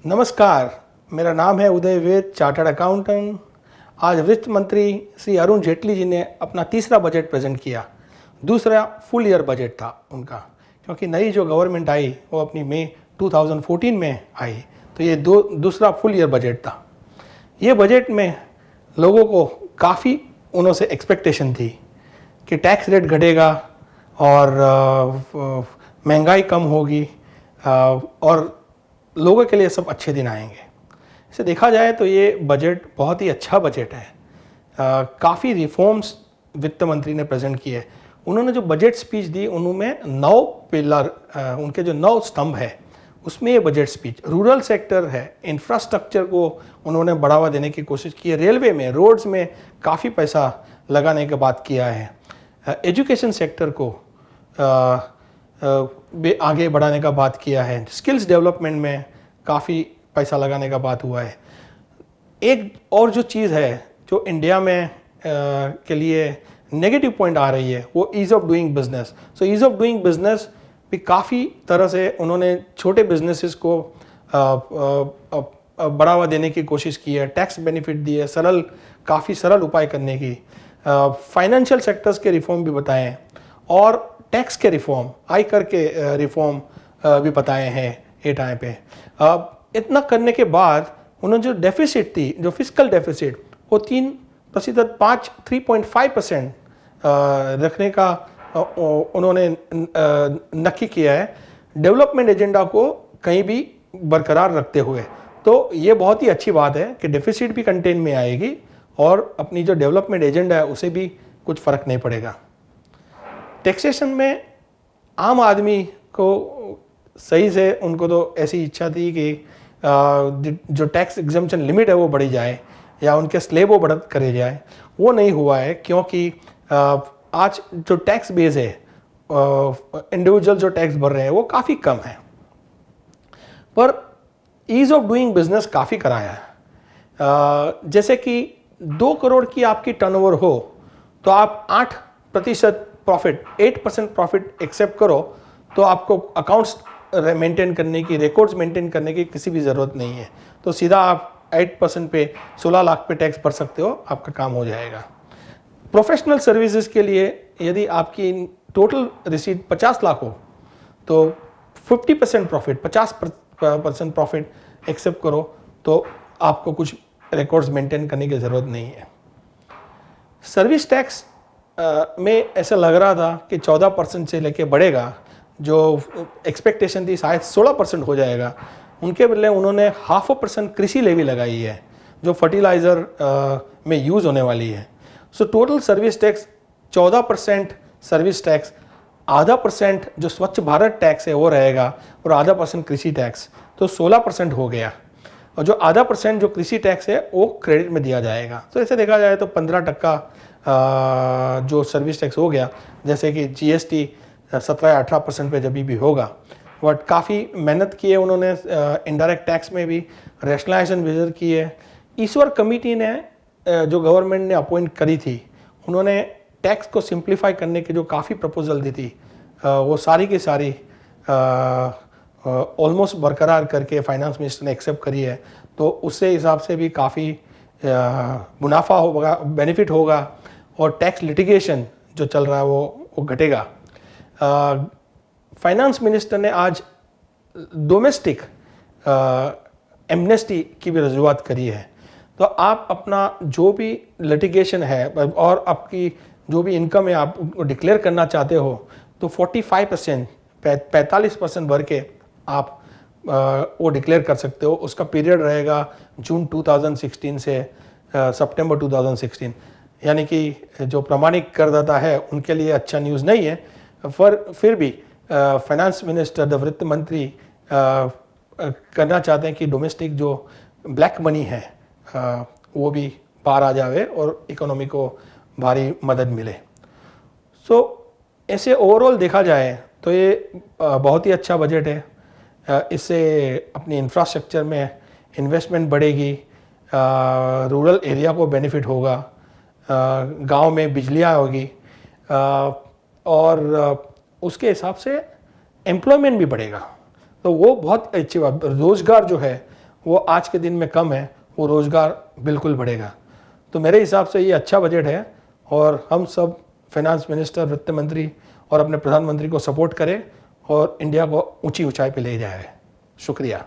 नमस्कार, मेरा नाम है उदय वेद, चार्टर्ड अकाउंटेंट। आज वित्त मंत्री श्री अरुण जेटली जी ने अपना तीसरा बजट प्रेजेंट किया। दूसरा फुल ईयर बजट था उनका, क्योंकि नई जो गवर्नमेंट आई वो अपनी मई 2014 में आई, तो ये दूसरा फुल ईयर बजट था। ये बजट में लोगों को काफ़ी उन्हों से एक्सपेक्टेशन थी कि टैक्स रेट घटेगा और महंगाई कम होगी और लोगों के लिए सब अच्छे दिन आएंगे। इसे देखा जाए तो ये बजट बहुत ही अच्छा बजट है। काफ़ी रिफॉर्म्स वित्त मंत्री ने प्रेजेंट किए। उन्होंने जो बजट स्पीच दी उनमें 9 पिलर, उनके जो 9 स्तंभ है उसमें ये बजट स्पीच, रूरल सेक्टर है, इंफ्रास्ट्रक्चर को उन्होंने बढ़ावा देने की कोशिश की है, रेलवे में, रोड्स में काफ़ी पैसा लगाने की बात किया है, एजुकेशन सेक्टर को आगे बढ़ाने का बात किया है, स्किल्स डेवलपमेंट में काफ़ी पैसा लगाने का बात हुआ है। एक और जो चीज़ है जो इंडिया में के लिए नेगेटिव पॉइंट आ रही है वो ease of doing business. So ease of doing business भी काफ़ी तरह से उन्होंने छोटे बिजनेसेस को बढ़ावा देने की कोशिश की है, टैक्स बेनिफिट दिए, काफ़ी सरल उपाय करने की, फाइनेंशियल सेक्टर्स के रिफॉर्म भी बताएं और टैक्स के रिफॉर्म, आयकर के रिफॉर्म भी बताए हैं ये टाइम पे। इतना करने के बाद उन्होंने जो डेफिसिट थी, जो फिस्कल डेफिसिट, वो 3.5% रखने का उन्होंने नक्की किया है, डेवलपमेंट एजेंडा को कहीं भी बरकरार रखते हुए। तो ये बहुत ही अच्छी बात है कि डेफिसिट भी कंटेन में आएगी और अपनी जो डेवलपमेंट एजेंडा है उसे भी कुछ फ़र्क नहीं पड़ेगा। टैक्सेशन में आम आदमी को सही से, उनको तो ऐसी इच्छा थी कि जो टैक्स एग्जम्पशन लिमिट है वो बढ़ी जाए या उनके स्लैब वो बढ़त करे जाए, वो नहीं हुआ है, क्योंकि आज जो टैक्स बेस है, इंडिविजुअल जो टैक्स भर रहे हैं वो काफ़ी कम है, पर ईज़ ऑफ डूइंग बिजनेस काफ़ी कराया है। जैसे कि 2 करोड़ की आपकी टर्नओवर हो तो आप 8% प्रॉफिट, 8% प्रॉफिट एक्सेप्ट करो तो आपको अकाउंट्स मेंटेन करने की, रिकॉर्ड्स मेंटेन करने की किसी भी ज़रूरत नहीं है, तो सीधा आप 8% पे 16 लाख पे टैक्स भर सकते हो, आपका काम हो जाएगा। प्रोफेशनल सर्विसेज के लिए यदि आपकी टोटल रिसीट 50 लाख हो तो 50% प्रॉफिट, 50% प्रॉफिट एक्सेप्ट करो तो आपको कुछ रिकॉर्ड्स मेंटेन करने की ज़रूरत नहीं है। सर्विस टैक्स में ऐसा लग रहा था कि 14% से लेके बढ़ेगा, जो एक्सपेक्टेशन थी शायद 16% हो जाएगा, उनके बदले उन्होंने 0.5% कृषि लेवी लगाई है जो फर्टिलाइज़र में यूज़ होने वाली है। So total service tax 14% service tax, 0.5% जो स्वच्छ भारत टैक्स है वो रहेगा और 0.5% कृषि टैक्स, तो 16% हो गया। और जो 0.5% जो कृषि टैक्स है वो क्रेडिट में दिया जाएगा। तो ऐसे देखा जाए तो 15% जो सर्विस टैक्स हो गया, जैसे कि जीएसटी 17-18% पे जब भी होगा। बट काफ़ी मेहनत की है उन्होंने, इनडायरेक्ट टैक्स में भी रैशनलाइजेशन मेजर की है। ईश्वर कमेटी ने जो गवर्नमेंट ने अपॉइंट करी थी, उन्होंने टैक्स को सिंप्लीफाई करने की जो काफ़ी प्रपोजल दी थी वो सारी की सारी ऑलमोस्ट बरकरार करके फाइनेंस मिनिस्टर ने एक्सेप्ट करी है। तो उससे हिसाब से भी काफ़ी मुनाफा होगा, बेनिफिट होगा और टैक्स लिटिगेशन जो चल रहा है वो घटेगा। फाइनेंस मिनिस्टर ने आज डोमेस्टिक एमनेस्टी की भी रजूआत करी है। तो आप अपना जो भी लिटिगेशन है और आपकी जो भी इनकम है आप उनको डिक्लेयर करना चाहते हो तो 45% भर के आप वो डिक्लेयर कर सकते हो। उसका पीरियड रहेगा जून 2016 से सितंबर 2016, यानी कि जो प्रमाणिक करदाता है उनके लिए अच्छा न्यूज़ नहीं है, पर फिर भी फाइनेंस मिनिस्टर, वित्त मंत्री करना चाहते हैं कि डोमेस्टिक जो ब्लैक मनी है वो भी बाहर आ जावे और इकोनॉमी को भारी मदद मिले। सो ऐसे ओवरऑल देखा जाए तो ये बहुत ही अच्छा बजट है। इससे अपनी इंफ्रास्ट्रक्चर में इन्वेस्टमेंट बढ़ेगी, रूरल एरिया को बेनिफिट होगा, गांव में बिजलियाँ होगी और उसके हिसाब से एम्प्लॉयमेंट भी बढ़ेगा। तो वो बहुत अच्छी बात, रोज़गार जो है वो आज के दिन में कम है, वो रोज़गार बिल्कुल बढ़ेगा। तो मेरे हिसाब से ये अच्छा बजट है और हम सब फाइनेंस मिनिस्टर, वित्त मंत्री और अपने प्रधानमंत्री को सपोर्ट करें और इंडिया को ऊंची ऊंचाई पे ले जाए। शुक्रिया।